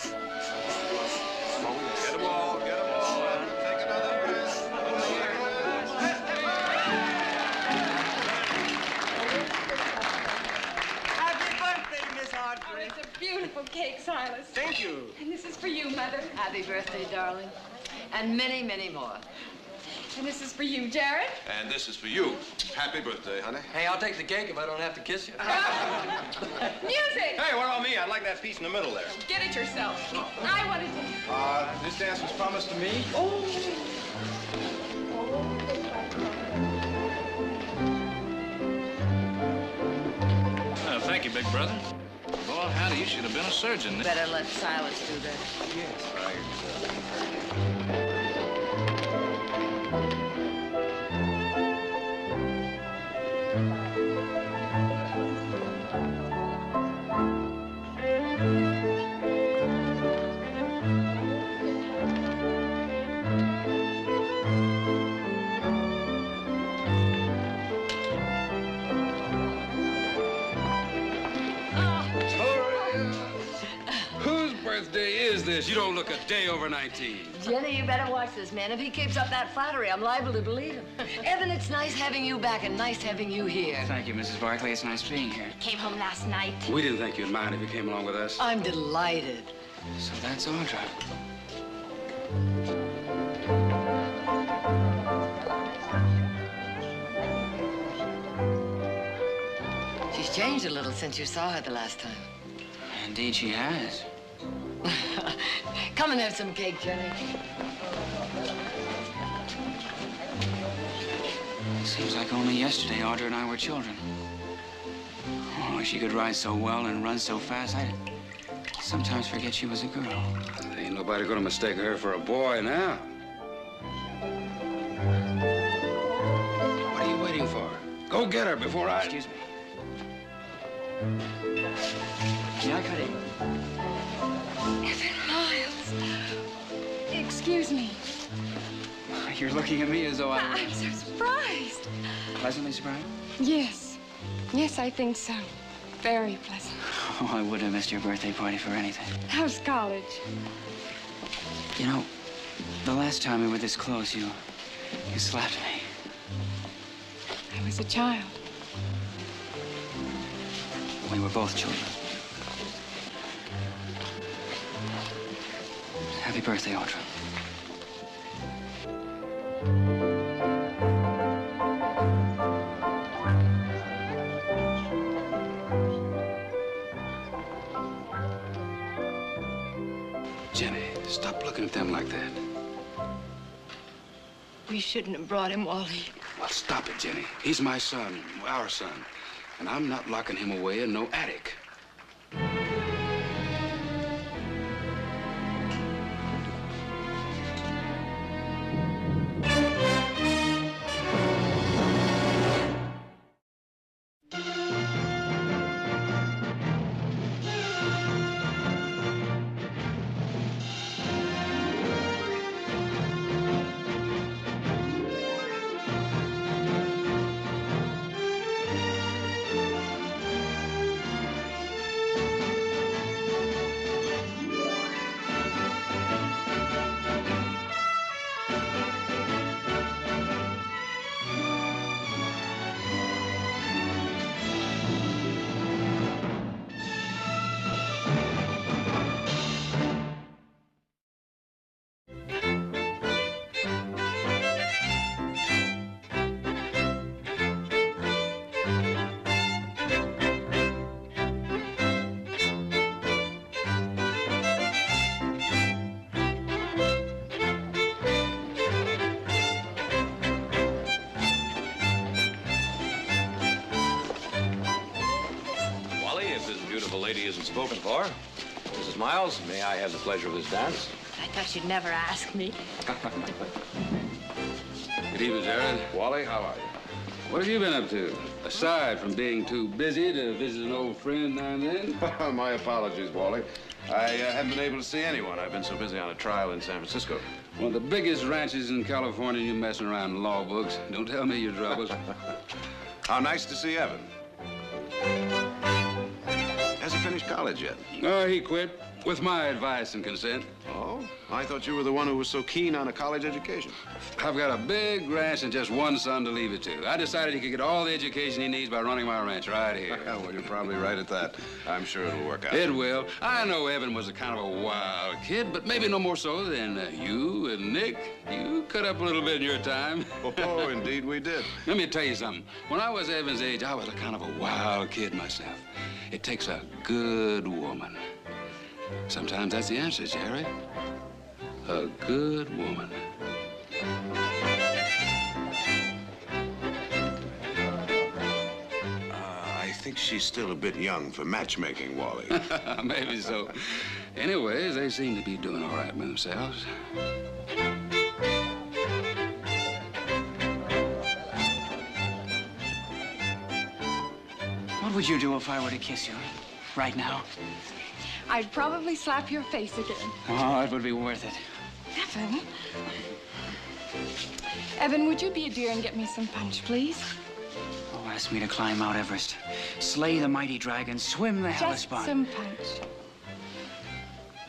Get them all, get them all. Take another breath. Happy birthday, Miss Audrey. Oh, it's a beautiful cake, Silas. Thank you. And this is for you, Mother. Happy birthday, darling. And many, many more. And this is for you, Jared. And this is for you. Happy birthday, honey. Hey, I'll take the cake if I don't have to kiss you. Music! Hey, what about me? I'd like that piece in the middle there. Get it yourself. I want to dance. This dance was promised to me. Oh, Thank you, big brother. Boy, howdy, you should have been a surgeon. Better let Silas do that. Yes, right. Whose birthday is this? You don't look a day over 19. Jenny, you better watch this man. If he keeps up that flattery, I'm liable to believe him. Evan, it's nice having you back and nice having you here. Thank you, Mrs. Barkley. It's nice being here. came home last night. We didn't think you'd mind if you came along with us. I'm delighted. So that's Audra. She's changed a little since you saw her the last time. Indeed, she has. Come and have some cake, Jenny. Seems like only yesterday Audra and I were children. Oh, she could ride so well and run so fast, I'd sometimes forget she was a girl. Ain't nobody gonna mistake her for a boy now. What are you waiting for? Go get her before I... Excuse me. May I cut in? Evan Miles. Excuse me. You're looking at me as though I were I'm so surprised. pleasantly surprised. Yes. Yes, I think so. Very pleasant. Oh, I would have missed your birthday party for anything. How's college? You know, the last time we were this close, you slapped me. I was a child. We were both children. Happy birthday, Audra. Jenny, stop looking at them like that. We shouldn't have brought him, Wally. Well, stop it, Jenny. He's my son, our son. And I'm not locking him away in no attic. Spoken for. Mrs. Miles, may I have the pleasure of this dance? I thought you'd never ask me. Good evening, Jared. Wally, how are you? What have you been up to? Aside from being too busy to visit an old friend now and then? My apologies, Wally. I haven't been able to see anyone. I've been so busy on a trial in San Francisco. One of the biggest ranches in California, you messing around in law books. Don't tell me your troubles. How nice to see Evan. Hasn't finished college yet. Oh, he quit. With my advice and consent. Oh? I thought you were the one who was so keen on a college education. I've got a big ranch and just one son to leave it to. I decided he could get all the education he needs by running my ranch right here. Well, you're probably right at that. I'm sure it'll work out. It will. I know Evan was a kind of a wild kid, but maybe no more so than you and Nick. You cut up a little bit in your time. Oh, indeed we did. Let me tell you something. When I was Evan's age, I was a kind of a wild kid myself. It takes a good woman. Sometimes that's the answer, Jerry. A good woman. I think she's still a bit young for matchmaking, Wally. Maybe so. Anyways, they seem to be doing all right with themselves. What would you do if I were to kiss you right now? I'd probably slap your face again. Oh, it would be worth it. Evan? Evan, would you be a dear and get me some punch, please? Oh, ask me to climb Mount Everest, slay the mighty dragon, swim the Just Hellespont. some punch.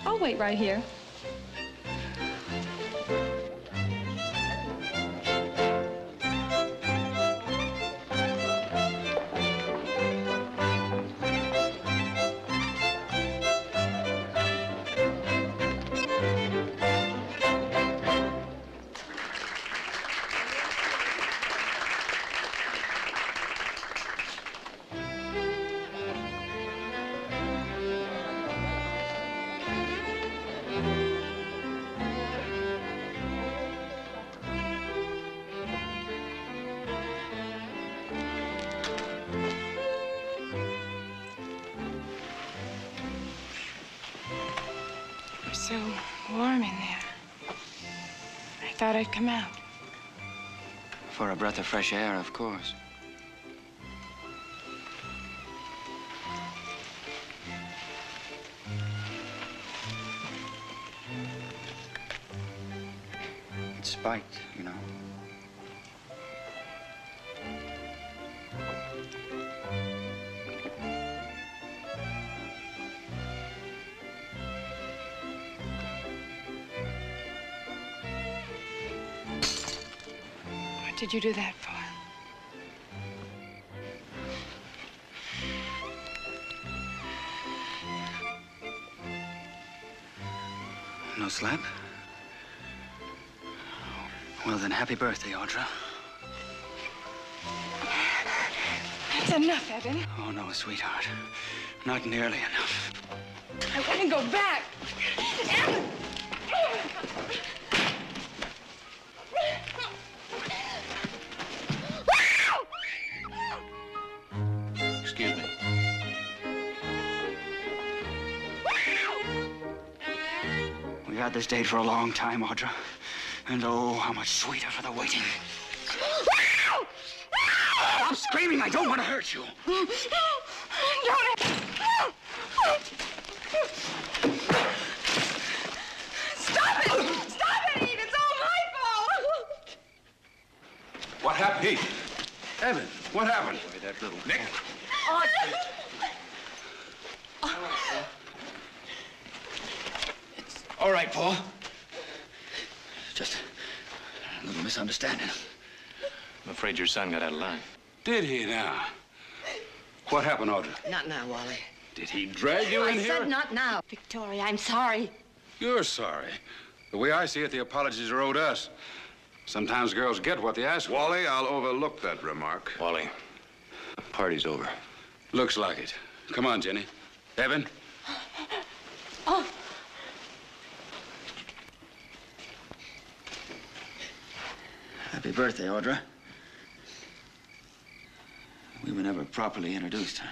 I'll wait right here. It's so warm in there. I thought I'd come out. For a breath of fresh air, of course. It's spiked, you know. What did you do that for? No slap? Well, then, happy birthday, Audra. That's enough, Evan. Oh, no, sweetheart. Not nearly enough. I want to go back. Evan! Excuse me. We had this date for a long time, Audra. And oh, how much sweeter for the waiting. Stop screaming! I don't want to hurt you. Don't. Stop it! Stop it, Eve! It's all my fault! What happened? Pete. Evan, what happened? That little Nick. All right, Paul. Just a little misunderstanding. I'm afraid your son got out of line. Did he now? What happened, Audra? Not now, Wally. Did he drag you in I here? said not now. Victoria, I'm sorry. You're sorry. The way I see it, the apologies are owed us. Sometimes girls get what they ask for. Wally, I'll overlook that remark. Wally, the party's over. Looks like it. Come on, Jenny. Evan? Happy birthday, Audra. We were never properly introduced, huh?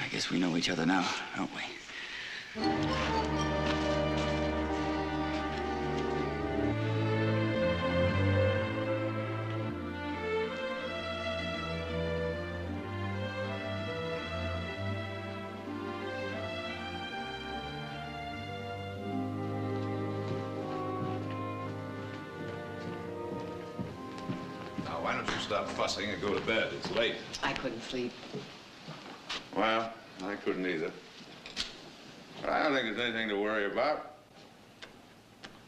I guess we know each other now, don't we? Now, why don't you stop fussing and go to bed? It's late. I couldn't sleep. Well, I couldn't either. I don't think there's anything to worry about.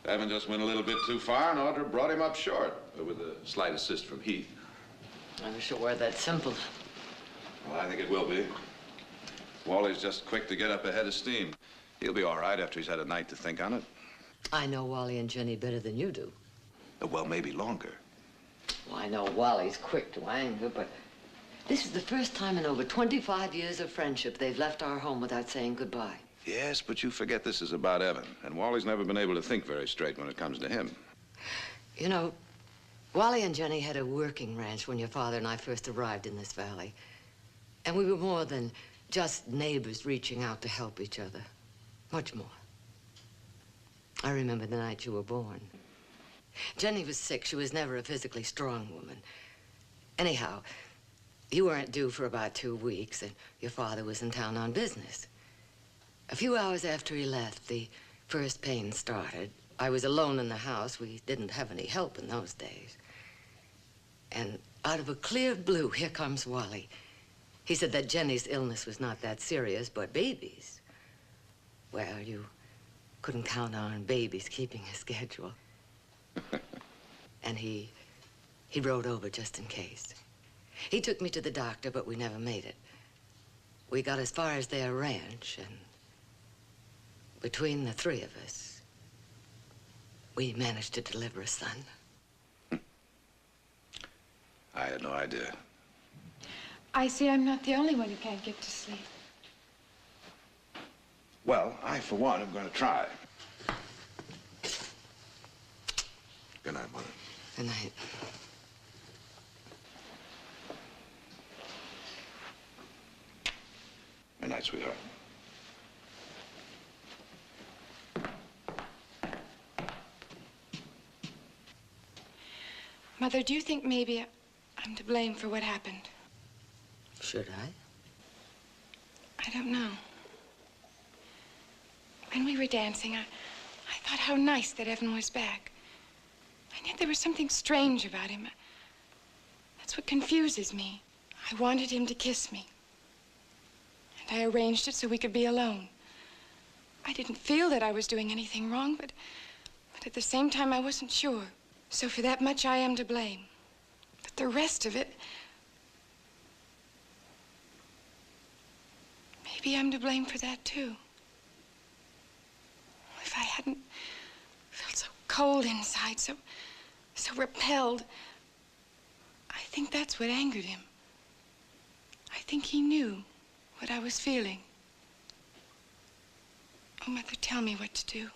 Evan just went a little bit too far, and Audra brought him up short, with a slight assist from Heath. I wish it were that simple. Well, I think it will be. Wally's just quick to get up ahead of steam. He'll be all right after he's had a night to think on it. I know Wally and Jenny better than you do. Well, maybe longer. Well, I know Wally's quick to anger, but this is the first time in over 25 years of friendship they've left our home without saying goodbye. Yes, but you forget this is about Evan, and Wally's never been able to think very straight when it comes to him. You know, Wally and Jenny had a working ranch when your father and I first arrived in this valley. And we were more than just neighbors reaching out to help each other. Much more. I remember the night you were born. Jenny was sick. She was never a physically strong woman. Anyhow, you weren't due for about 2 weeks, and your father was in town on business. A few hours after he left, the first pain started. I was alone in the house. We didn't have any help in those days. And out of a clear blue, here comes Wally. He said that Jenny's illness was not that serious, but baby's. Well, you couldn't count on babies keeping a schedule. And he rode over just in case. He took me to the doctor, but we never made it. We got as far as their ranch, and between the three of us, we managed to deliver a son. I had no idea. I see I'm not the only one who can't get to sleep. Well, I, for one, am going to try. Good night, Mother. Good night. Good night, sweetheart. Mother, do you think maybe I'm to blame for what happened? Should I? I don't know. When we were dancing, I thought how nice that Evan was back. And yet there was something strange about him. That's what confuses me. I wanted him to kiss me. And I arranged it so we could be alone. I didn't feel that I was doing anything wrong, but at the same time, I wasn't sure. So for that much, I am to blame. But the rest of it, maybe I'm to blame for that, too. If I hadn't felt so cold inside, so repelled, I think that's what angered him. I think he knew what I was feeling. Oh, Mother, tell me what to do.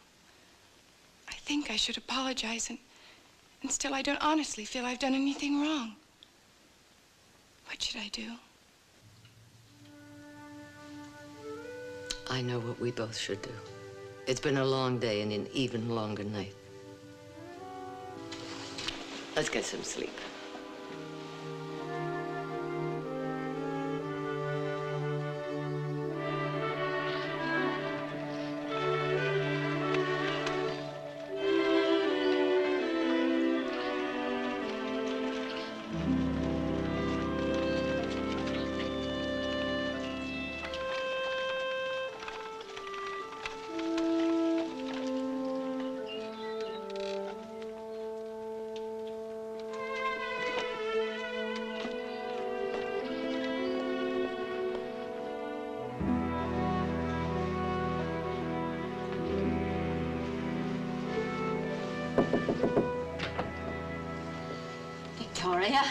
I think I should apologize, and still I don't honestly feel I've done anything wrong. What should I do? I know what we both should do. It's been a long day and an even longer night. Let's get some sleep. Victoria?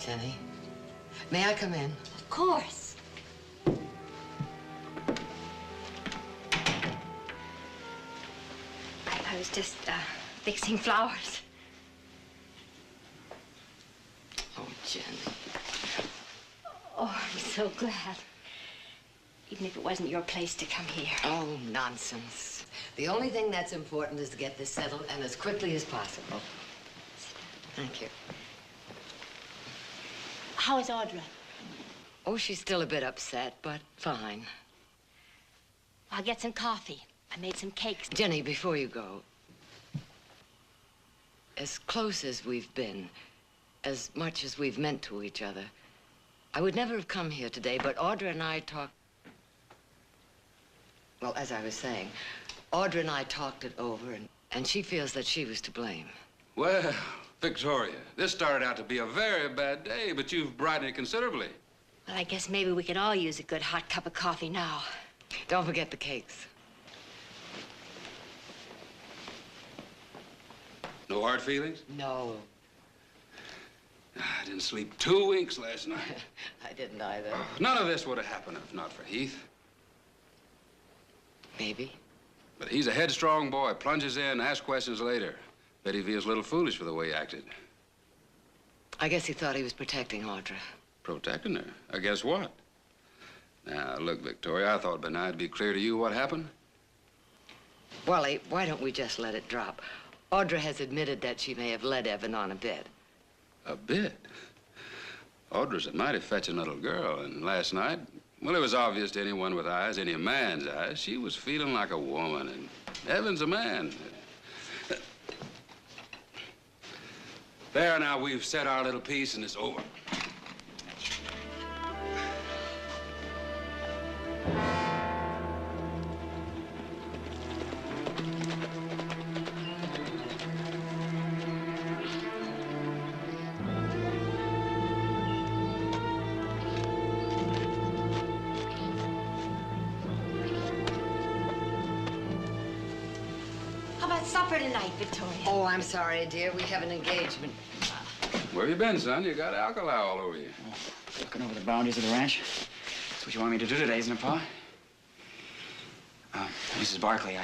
Jenny, may I come in? Of course. I was just fixing flowers. Oh, Jenny. Oh, I'm so glad. Even if it wasn't your place to come here. Oh, nonsense. The only thing that's important is to get this settled, and as quickly as possible. Thank you. How is Audra? Oh, she's still a bit upset, but fine. I'll get some coffee. I made some cakes. Jenny, before you go, as close as we've been, as much as we've meant to each other, I would never have come here today, but Audra and I talked... Well, as I was saying, Audra and I talked it over, and she feels that she was to blame. Well, Victoria, this started out to be a very bad day, but you've brightened it considerably. Well, I guess maybe we could all use a good hot cup of coffee now. Don't forget the cakes. No hard feelings? No, I didn't sleep 2 winks last night. I didn't either. None of this would have happened if not for Heath. Maybe. But he's a headstrong boy, plunges in, asks questions later. Bet he feels a little foolish for the way he acted. I guess he thought he was protecting Audra. Protecting her? I guess what? Now, look, Victoria, I thought by now it'd be clear to you what happened. Wally, why don't we just let it drop? Audra has admitted that she may have led Evan on a bit. A bit? Audra's a mighty fetching little girl, and last night, well, it was obvious to anyone with eyes, any man's eyes, she was feeling like a woman, and Evan's a man. There, now, we've said our little piece, and it's over. How about supper tonight, Victoria? Oh, I'm sorry, dear. We have an engagement. Where you been, son? You got alkali all over you. Looking over the boundaries of the ranch. That's what you want me to do today, isn't it, Pa? Mrs. Barkley,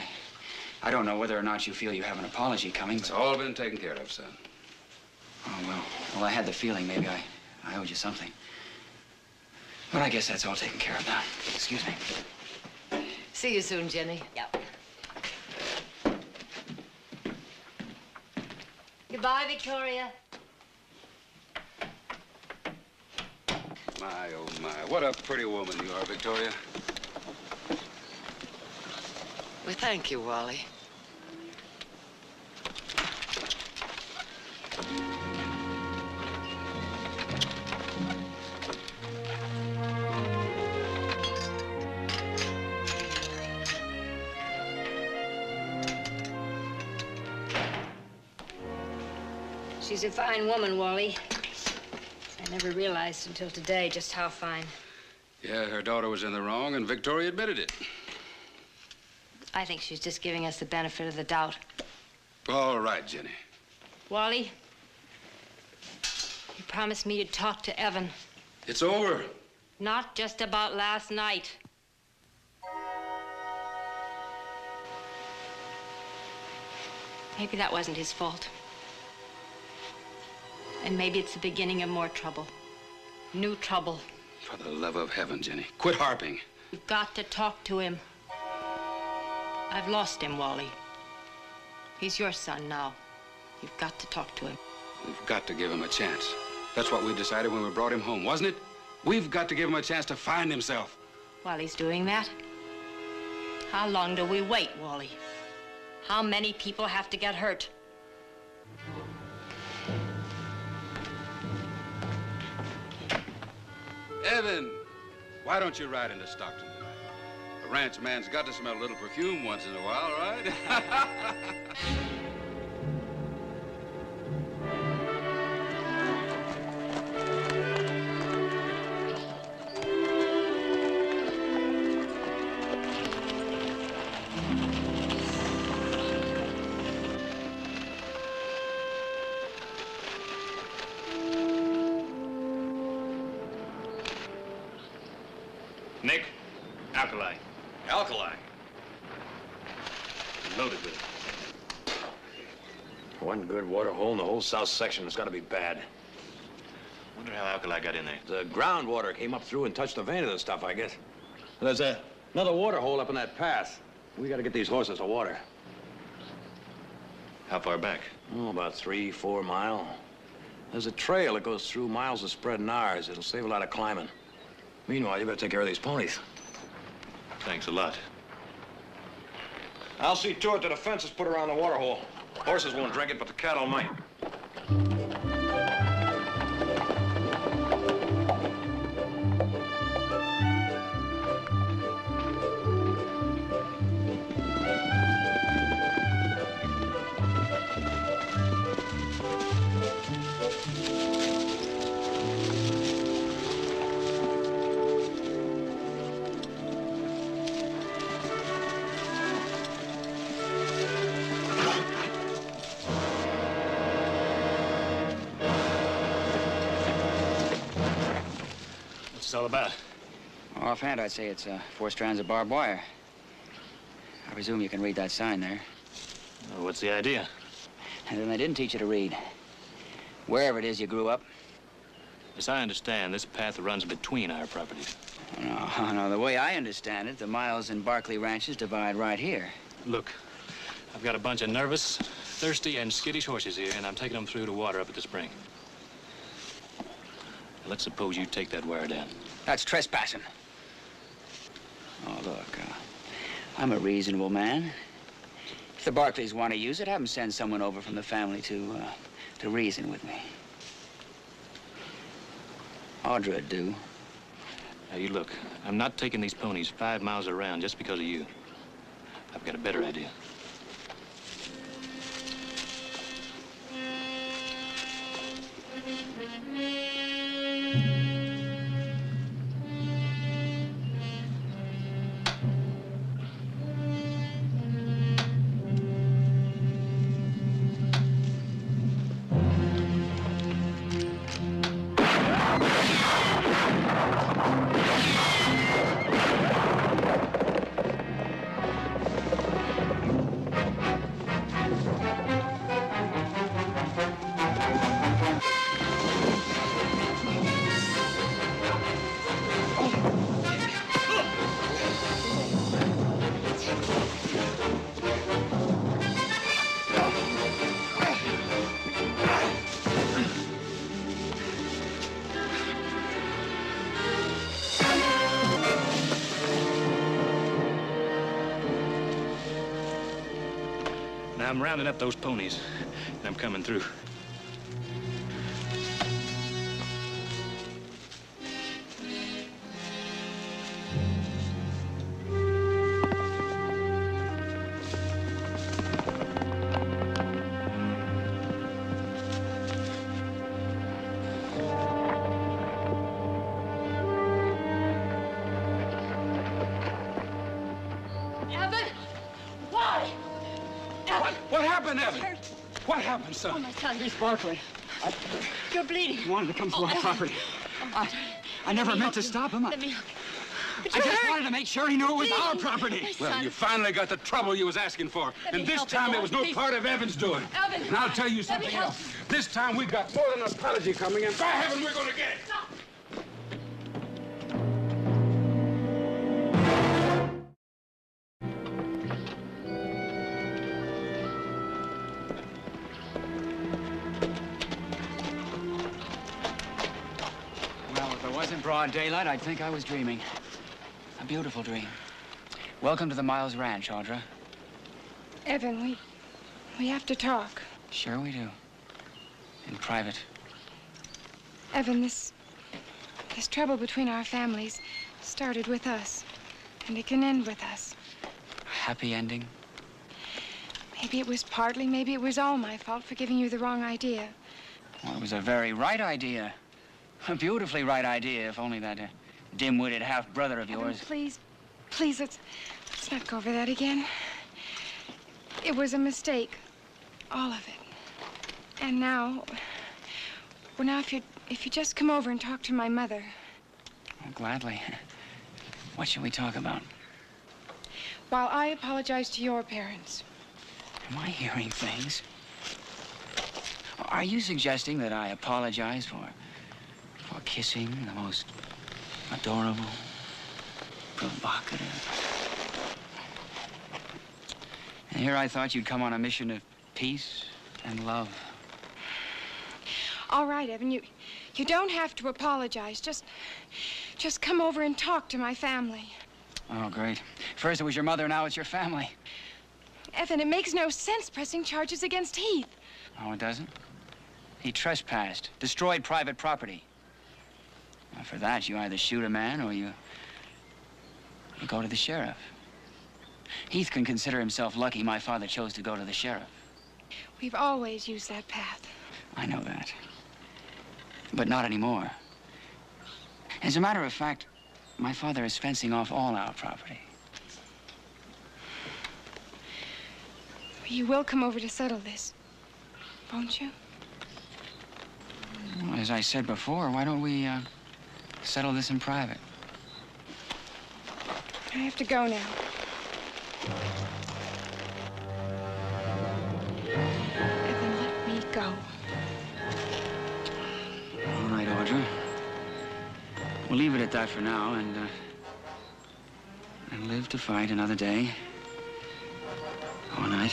I don't know whether or not you feel you have an apology coming, It's but... all been taken care of, son. Oh, well, I had the feeling maybe I owed you something. But I guess that's all taken care of now. Excuse me. See you soon, Jenny. Yep. Goodbye, Victoria. My, oh, my. What a pretty woman you are, Victoria. Well, thank you, Wally. She's a fine woman, Wally. I never realized until today just how fine. Yeah, her daughter was in the wrong, and Victoria admitted it. I think she's just giving us the benefit of the doubt. All right, Jenny. Wally, you promised me you'd talk to Evan. It's over. Not just about last night. Maybe that wasn't his fault. And maybe it's the beginning of more trouble. New trouble. For the love of heaven, Jenny, quit harping. You've got to talk to him. I've lost him, Wally. He's your son now. You've got to talk to him. We've got to give him a chance. That's what we decided when we brought him home, wasn't it? We've got to give him a chance to find himself. While he's doing that, how long do we wait, Wally? How many people have to get hurt? Evan, why don't you ride into Stockton tonight? A ranch man's got to smell a little perfume once in a while, right? Nick, alkali. Alkali. Loaded with it. One good water hole in the whole south section. It's got to be bad. Wonder how alkali got in there. The groundwater came up through and touched the vein of the stuff, I guess. There's another water hole up in that pass. We got to get these horses to water. How far back? Oh, about 3-4 miles. There's a trail that goes through miles of spread Nars. It'll save a lot of climbing. Meanwhile, you better take care of these ponies. Thanks a lot. I'll see to it that the fence is put around the water hole. Horses won't drink it, but the cattle might. this all about? Offhand, I'd say it's 4 strands of barbed wire. I presume you can read that sign there. Well, what's the idea? And then they didn't teach you to read. Wherever it is you grew up. As I understand, this path runs between our properties. No, the way I understand it, the Miles and Barkley ranches divide right here. Look, I've got a bunch of nervous, thirsty, and skittish horses here, and I'm taking them through to water up at the spring. Now, let's suppose you take that wire down. That's trespassing. Oh, look, I'm a reasonable man. If the Barkleys want to use it, have them send someone over from the family to reason with me. Audra'd do. Now, you look, I'm not taking these ponies 5 miles around just because of you. I've got a better idea. Now, I'm rounding up those ponies, and I'm coming through. What happened, Evan? What happened, son? Oh, my son. Miss Barkley. You're bleeding. He wanted to come to our property. I never meant to stop him. Let me help you. I just wanted to make sure he knew it was our property. My Well, son. you finally got the trouble you was asking for. Let And me this help time him, it was no please. part of Evan's doing. Evan. And I'll tell you Let me something help else. This time we got more than an apology coming, and by heaven, we're going to get it. Stop. Well, if it wasn't broad daylight, I'd think I was dreaming. A beautiful dream. Welcome to the Miles Ranch, Audra. Evan, we have to talk. Sure we do. In private. Evan, this trouble between our families started with us, and it can end with us. A happy ending. Maybe it was partly, maybe it was all my fault for giving you the wrong idea. Well, it was a very right idea. A beautifully right idea, if only that dim-witted half-brother of Evan, yours. please, let's not go over that again. It was a mistake, all of it. And now, well, now if you just come over and talk to my mother. Oh, gladly. What should we talk about? While I apologize to your parents. Am I hearing things? Are you suggesting that I apologize for kissing the most adorable, provocative? And here I thought you'd come on a mission of peace and love. All right, Evan, you don't have to apologize. Just come over and talk to my family. Oh, great. First it was your mother, now it's your family. Evan, it makes no sense pressing charges against Heath. Oh, it doesn't? He trespassed, destroyed private property. Now, for that, you either shoot a man or you go to the sheriff. Heath can consider himself lucky my father chose to go to the sheriff. We've always used that path. I know that. But not anymore. As a matter of fact, my father is fencing off all our property. You will come over to settle this, won't you? Well, as I said before, why don't we Settle this in private. I have to go now. Evan, let me go. All right, Audra. We'll leave it at that for now and live to fight another day. All night.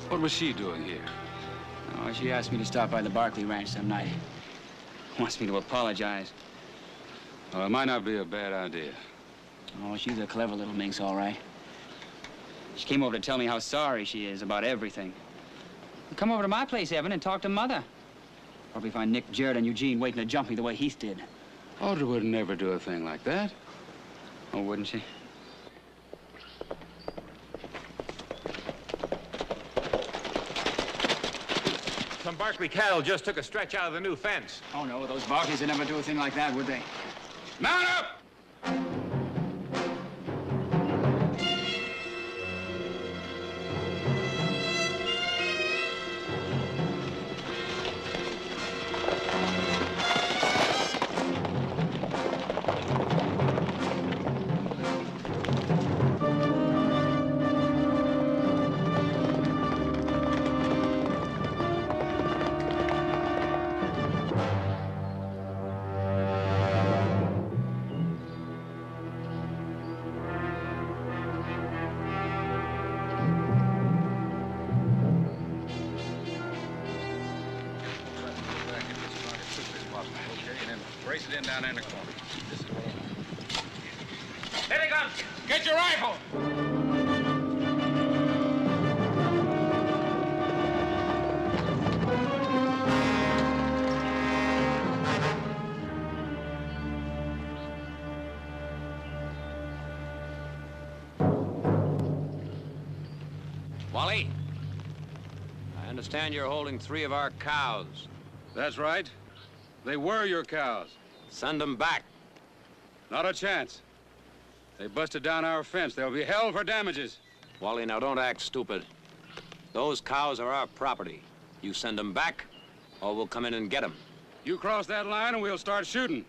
What was she doing here? Oh, she asked me to stop by the Barkley Ranch some night. Wants me to apologize. Well, it might not be a bad idea. Oh, she's a clever little minx, all right. She came over to tell me how sorry she is about everything. Come over to my place, Evan, and talk to Mother. Probably find Nick, Jared, and Eugene waiting to jump me the way Heath did. Audra would never do a thing like that. Oh, wouldn't she? Some Barkley cattle just took a stretch out of the new fence. Oh, no, those Barkleys would never do a thing like that, would they? Mount up! Brace it in down there in the corner. This is what I want. Here they come. Get your rifle! Wally, I understand you're holding 3 of our cows. That's right. They were your cows. Send them back. Not a chance. They busted down our fence. They'll be held for damages. Wally, now don't act stupid. Those cows are our property. You send them back, or we'll come in and get them. You cross that line and we'll start shooting.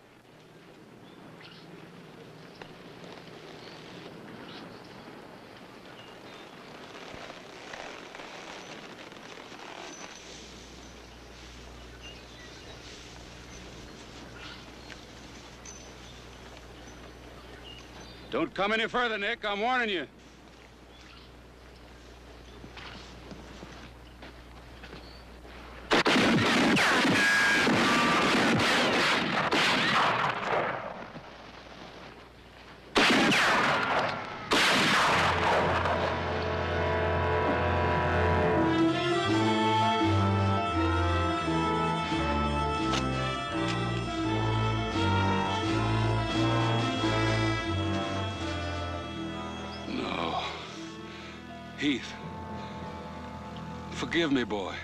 Don't come any further, Nick. I'm warning you. Heath, forgive me, boy.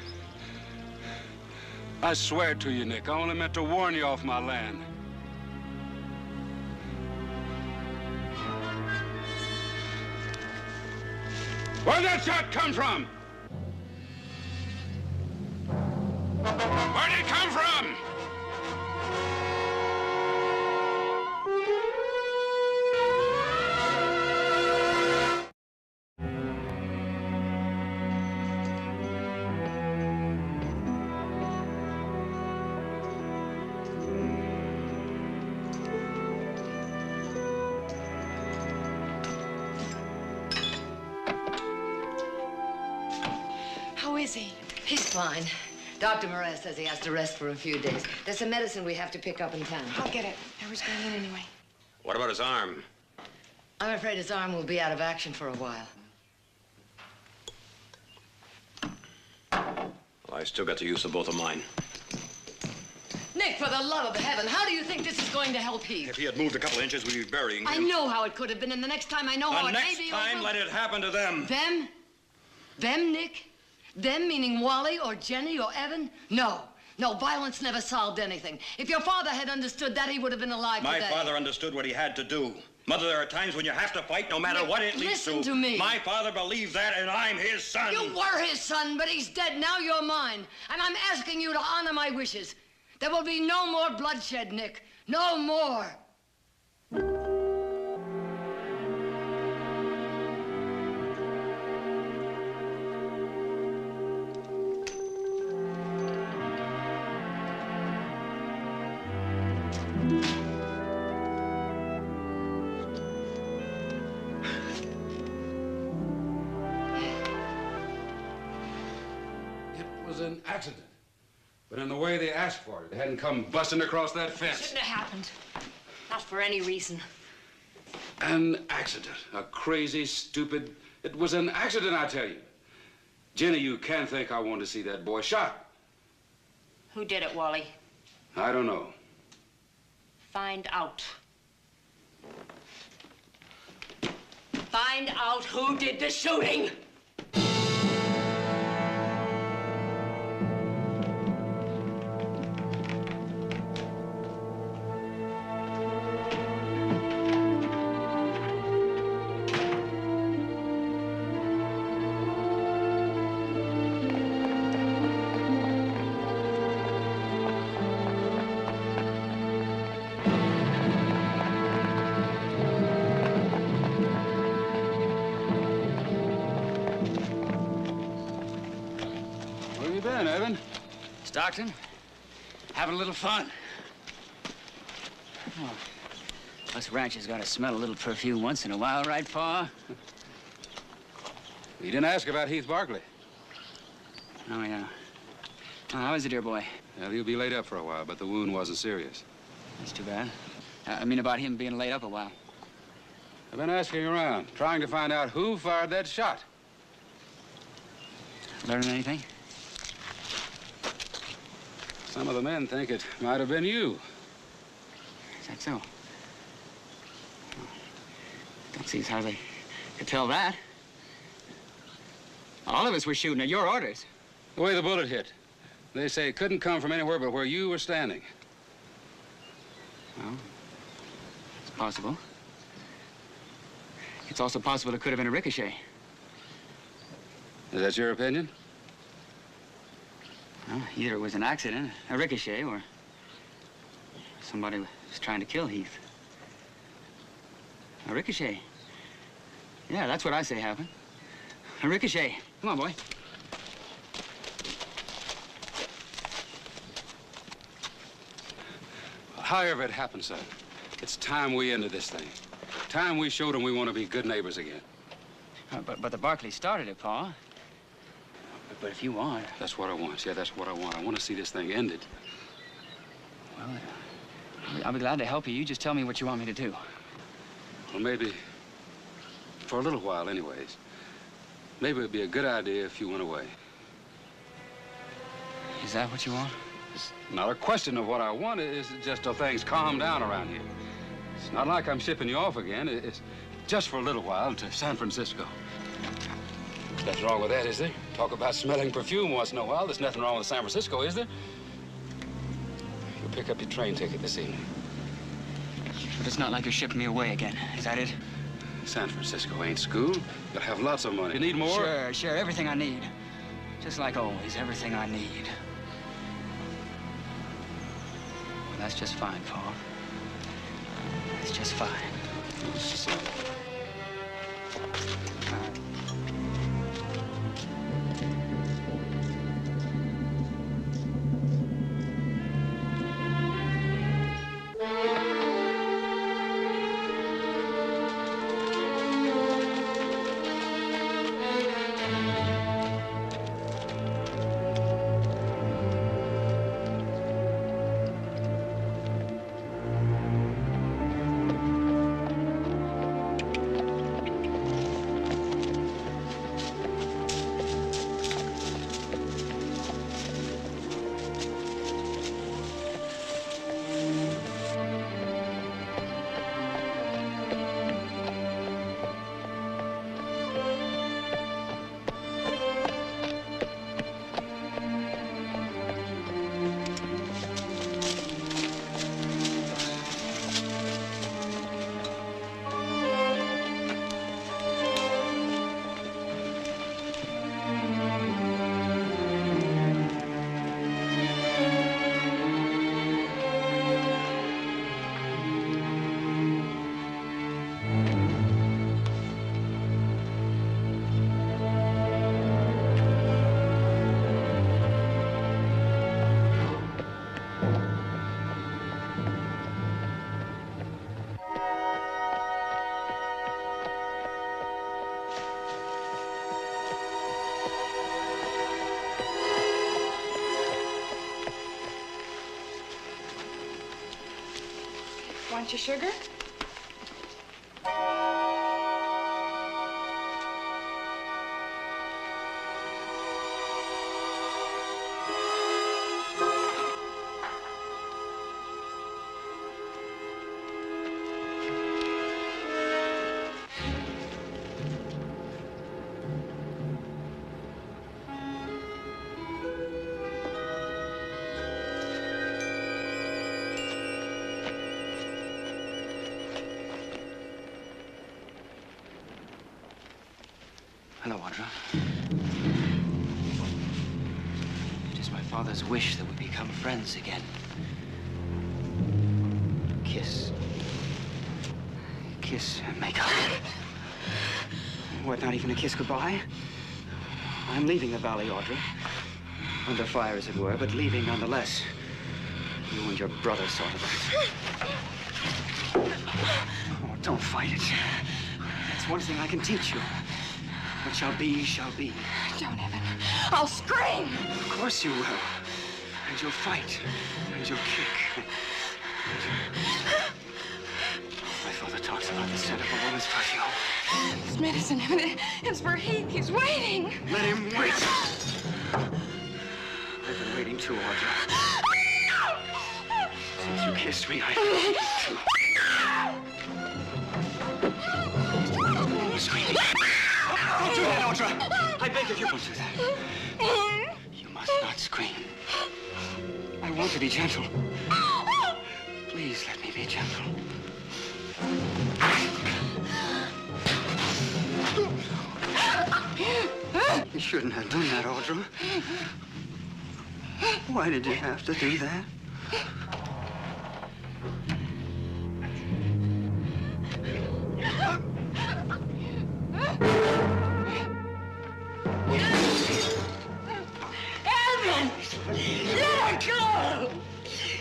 I swear to you, Nick, I only meant to warn you off my land. Where'd that shot come from? Where'd it come from? How is he? He's fine. Dr. Murray says he has to rest for a few days. There's some medicine we have to pick up in town. I'll get it. I was going in anyway. What about his arm? I'm afraid his arm will be out of action for a while. Well, I still got the use of both of mine. Nick, for the love of heaven, how do you think this is going to help Heath? If he had moved a couple inches, we'd be burying him. I know how it could have been, and the next time I know how it may be over. The next time, let it happen to them. Them? Them, Nick? Them meaning Wally or Jenny or Evan? No. No, violence never solved anything. If your father had understood that, he would have been alive My today. father understood what he had to do. Mother, there are times when you have to fight no matter what it leads to. Listen to me. My father believed that, and I'm his son. You were his son, but he's dead. Now you're mine. And I'm asking you to honor my wishes. There will be no more bloodshed, Nick. No more. It was an accident. But in the way they asked for it, they hadn't come busting across that fence. Shouldn't have happened. Not for any reason. An accident. A crazy, stupid... It was an accident, I tell you. Jenny, you can't think I wanted to see that boy shot. Who did it, Wally? I don't know. Find out. Find out who did the shooting! Where you been, Evan? Stockton, having a little fun. Oh, us ranchers gotta smell a little perfume once in a while, right, Pa? You didn't ask about Heath Barkley. Oh, yeah. Oh, how is it, dear boy? Well, he'll be laid up for a while, but the wound wasn't serious. That's too bad. I mean about him being laid up a while. I've been asking around, trying to find out who fired that shot. Learning anything? Some of the men think it might have been you. Is that so? Don't see as how they could tell that. All of us were shooting at your orders. The way the bullet hit. They say it couldn't come from anywhere but where you were standing. Well, it's possible. It's also possible it could have been a ricochet. Is that your opinion? Well, either it was an accident, a ricochet, or somebody was trying to kill Heath. A ricochet. Yeah, that's what I say happened. A ricochet. Come on, boy. However it happened, son, it's time we ended this thing. Time we showed them we want to be good neighbors again. But the Barkleys started it, Pa. But if you want... That's what I want. Yeah, that's what I want. I want to see this thing ended. Well, I'll be glad to help you. You just tell me what you want me to do. Well, maybe, for a little while anyways, maybe it'd be a good idea if you went away. Is that what you want? It's not a question of what I want. It's just till things calm down around here. It's not like I'm shipping you off again. It's just for a little while to San Francisco. There's nothing wrong with that, is there? Talk about smelling perfume once in a while. There's nothing wrong with San Francisco, is there? You'll pick up your train ticket this evening. But it's not like you're shipping me away again. Is that it? San Francisco ain't school. You'll have lots of money. You need more? Sure. Everything I need. Just like always, everything I need. Well, that's just fine, Pa. That's just fine. Want your sugar? Hello, Audra. It is my father's wish that we become friends again. Kiss. Kiss and make up. What, not even a kiss goodbye? I'm leaving the valley, Audra. Under fire, as it were, but leaving nonetheless. You and your brother saw to that. Oh, don't fight it. That's one thing I can teach you. What shall be, shall be. Don't, Evan. I'll scream. Of course you will. And you'll fight. And you'll kick. My father talks about the scent of a woman's perfume. This medicine, Evan, it's for Heath. He's waiting. Let him wait. I've been waiting too, Audra. Since you kissed me, I've been waiting too. Screaming. Don't do that, Audra. I beg of you, don't do that. You must not scream. I want to be gentle. Please let me be gentle. You shouldn't have done that, Audra. Why did you have to do that? Evan! Let her go!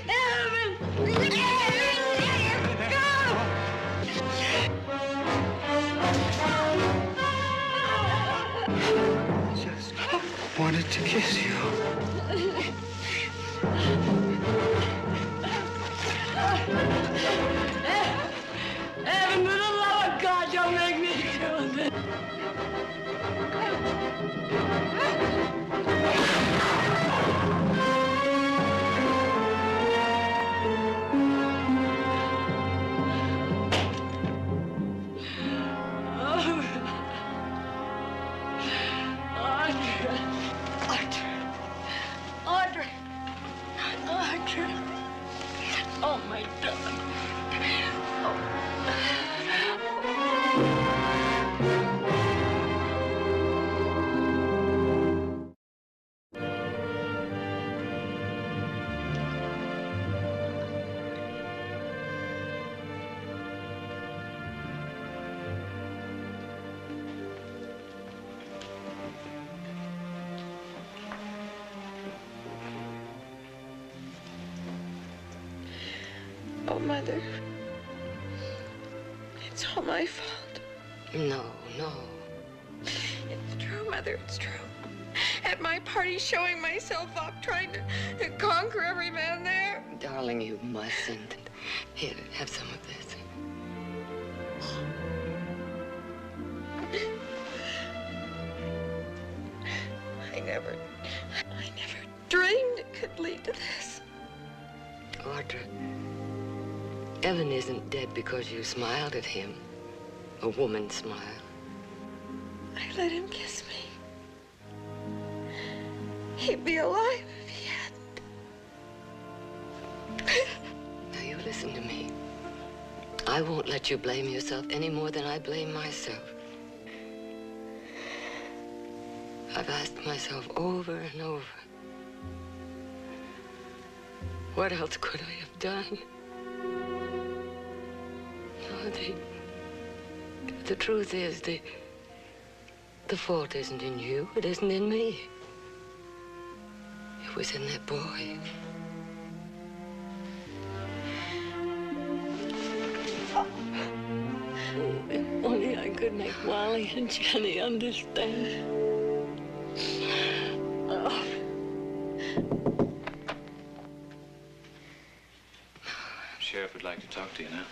Evan! Let her go! Just wanted to kiss you. Evan, for the love of God, don't make me do this. Audra. Oh, my darling. Oh, Mother. It's all my fault. No, no. It's true, Mother, it's true. At my party, showing myself up, trying to conquer every man there. Darling, you mustn't. Here, have some of this. I never dreamed it could lead to this. Audra, Evan isn't dead because you smiled at him. A woman's smile. I let him kiss me. He'd be alive if he hadn't. Now, you listen to me. I won't let you blame yourself any more than I blame myself. I've asked myself over and over, what else could I have done? No, the truth is, the fault isn't in you. It isn't in me. It was in that boy. If only I could make Wally and Jenny understand. Oh. Sheriff, would like to talk to you now.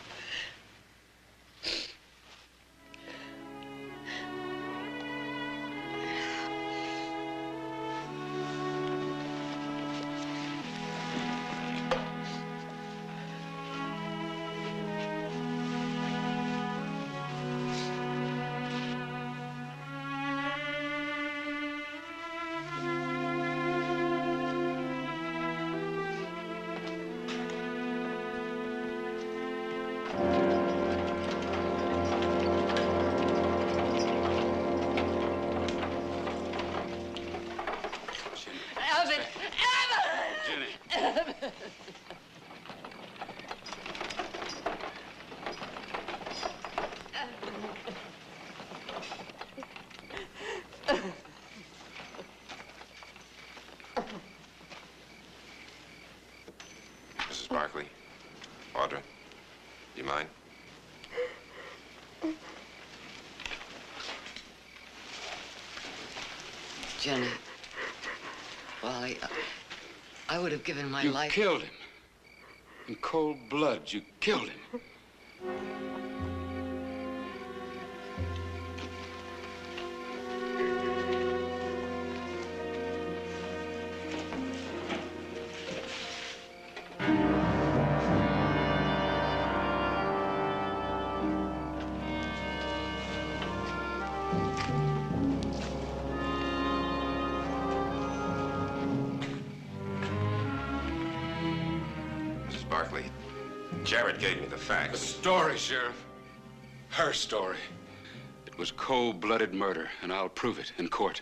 Mrs. Barkley, Audra, do you mind? Jenny, Wally, I would have given my life. You killed him. In cold blood, you killed him. Barkley, Jared gave me the The facts. story, Sheriff. Her story. It was cold-blooded murder, and I'll prove it in court.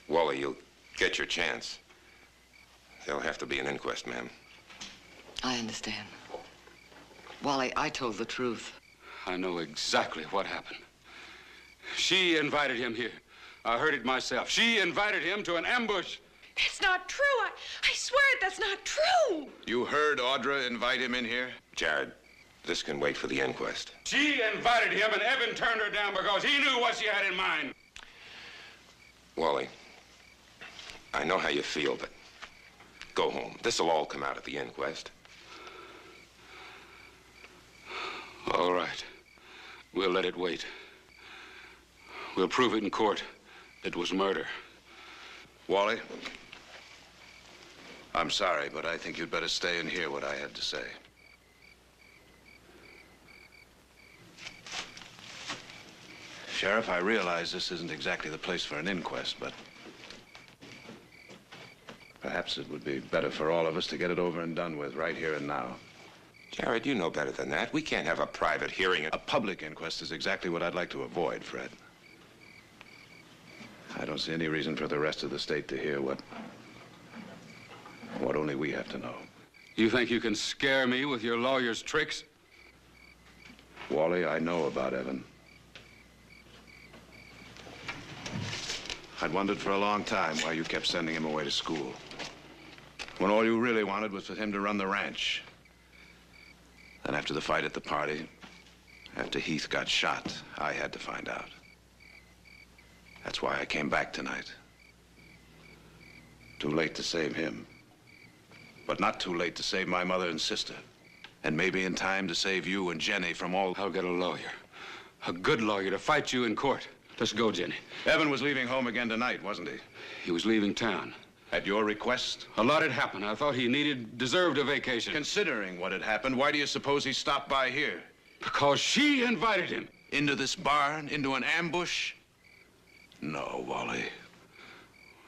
Wally, you'll get your chance. There'll have to be an inquest, ma'am. I understand. Wally, I told the truth. I know exactly what happened. She invited him here. I heard it myself. She invited him to an ambush. That's not true. I swear it, that's not true. You heard Audra invite him in here? Jared, this can wait for the inquest. She invited him, and Evan turned her down because he knew what she had in mind. Wally, I know how you feel, but go home. This'll all come out at the inquest. All right. We'll let it wait. We'll prove it in court. It was murder. Wally, I'm sorry, but I think you'd better stay and hear what I had to say. Sheriff, I realize this isn't exactly the place for an inquest, but perhaps it would be better for all of us to get it over and done with right here and now. Jared, you know better than that. We can't have a private hearing. A public inquest is exactly what I'd like to avoid, Fred. I don't see any reason for the rest of the state to hear what only we have to know. You think you can scare me with your lawyer's tricks? Wally, I know about Evan. I'd wondered for a long time why you kept sending him away to school, when all you really wanted was for him to run the ranch. Then after the fight at the party, after Heath got shot, I had to find out. That's why I came back tonight. Too late to save him, but not too late to save my mother and sister. And maybe in time to save you and Jenny from all... I'll get a lawyer. A good lawyer to fight you in court. Let's go, Jenny. Evan was leaving home again tonight, wasn't he? He was leaving town. At your request? A lot had happened. I thought he deserved a vacation. Considering what had happened, why do you suppose he stopped by here? Because she invited him. Into this barn? Into an ambush? No, Wally.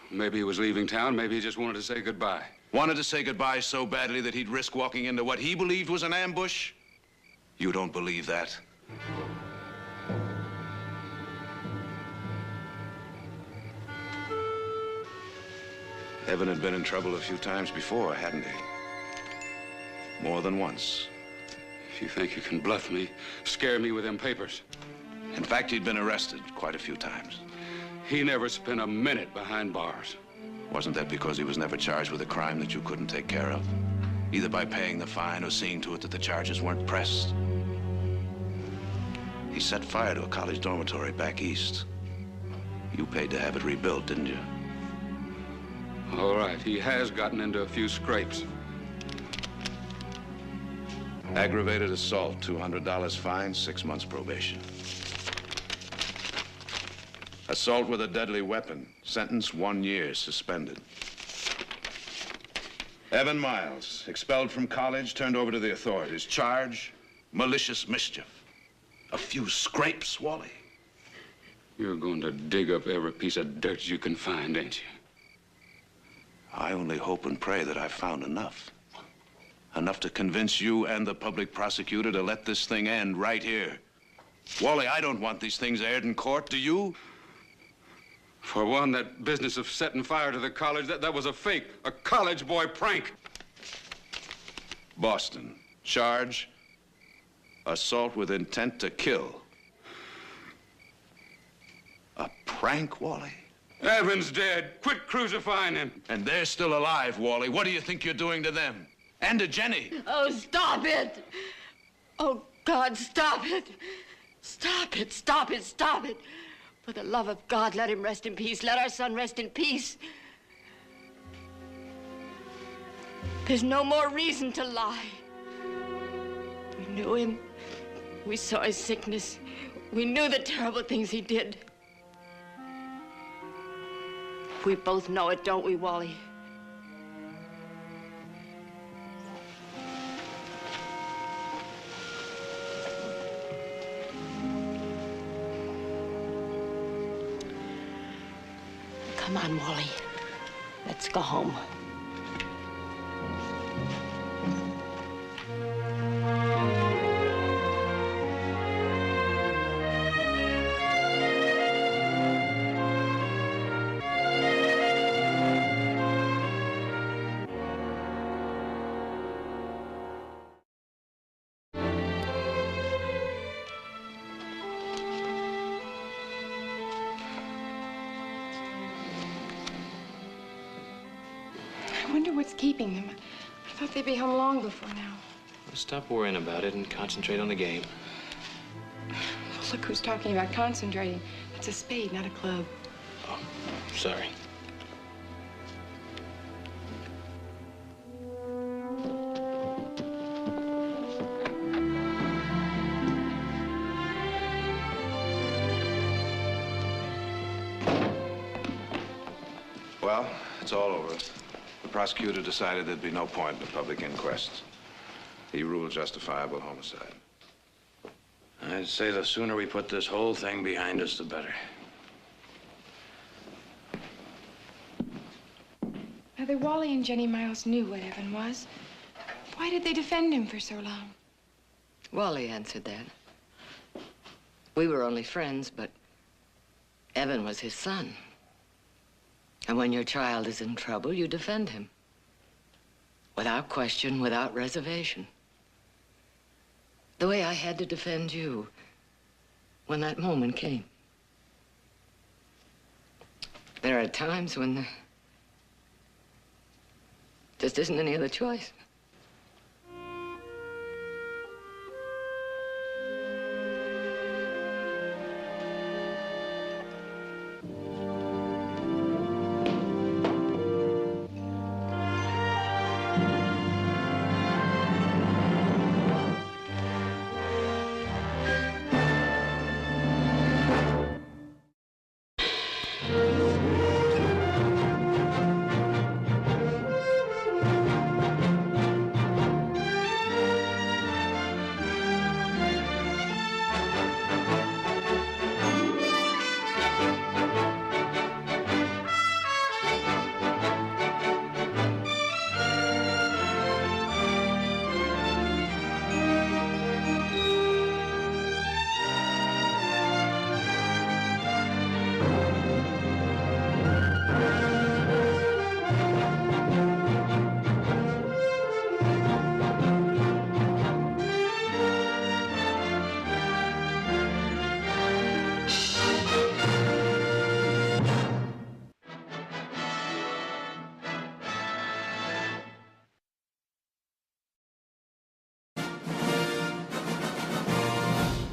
Maybe he was leaving town. Maybe he just wanted to say goodbye. Wanted to say goodbye so badly that he'd risk walking into what he believed was an ambush? You don't believe that? Evan had been in trouble a few times before, hadn't he? More than once. If you think you can bluff me, scare me with them papers. In fact, he'd been arrested quite a few times. He never spent a minute behind bars. Wasn't that because he was never charged with a crime that you couldn't take care of? Either by paying the fine or seeing to it that the charges weren't pressed. He set fire to a college dormitory back east. You paid to have it rebuilt, didn't you? All right, he has gotten into a few scrapes. Aggravated assault, $200 fine, 6 months probation. Assault with a deadly weapon, sentence 1 year, suspended. Evan Miles, expelled from college, turned over to the authorities. Charge, malicious mischief. A few scrapes, Wally. You're going to dig up every piece of dirt you can find, ain't you? I only hope and pray that I've found enough. Enough to convince you and the public prosecutor to let this thing end right here. Wally, I don't want these things aired in court, do you? For one, that business of setting fire to the college, that was a fake, a college boy prank. Boston, charge, assault with intent to kill. A prank, Wally? Evan's dead. Quit crucifying him. And they're still alive, Wally. What do you think you're doing to them? And to Jenny? Oh, stop it! Oh, God, stop it! Stop it, stop it, stop it! For the love of God, let him rest in peace. Let our son rest in peace. There's no more reason to lie. We knew him. We saw his sickness. We knew the terrible things he did. We both know it, don't we, Wally? Come on, Wally. Let's go home. I wonder what's keeping them. I thought they'd be home long before now. Stop worrying about it and concentrate on the game. Well, look who's talking about concentrating. It's a spade, not a club. Oh, sorry. Well, it's all over. The prosecutor decided there'd be no point in a public inquest. He ruled justifiable homicide. I'd say the sooner we put this whole thing behind us, the better. Either Wally and Jenny Miles knew what Evan was. Why did they defend him for so long? Wally answered that. We were only friends, but Evan was his son. And when your child is in trouble, you defend him. Without question, without reservation. The way I had to defend you when that moment came. There are times when there just isn't any other choice.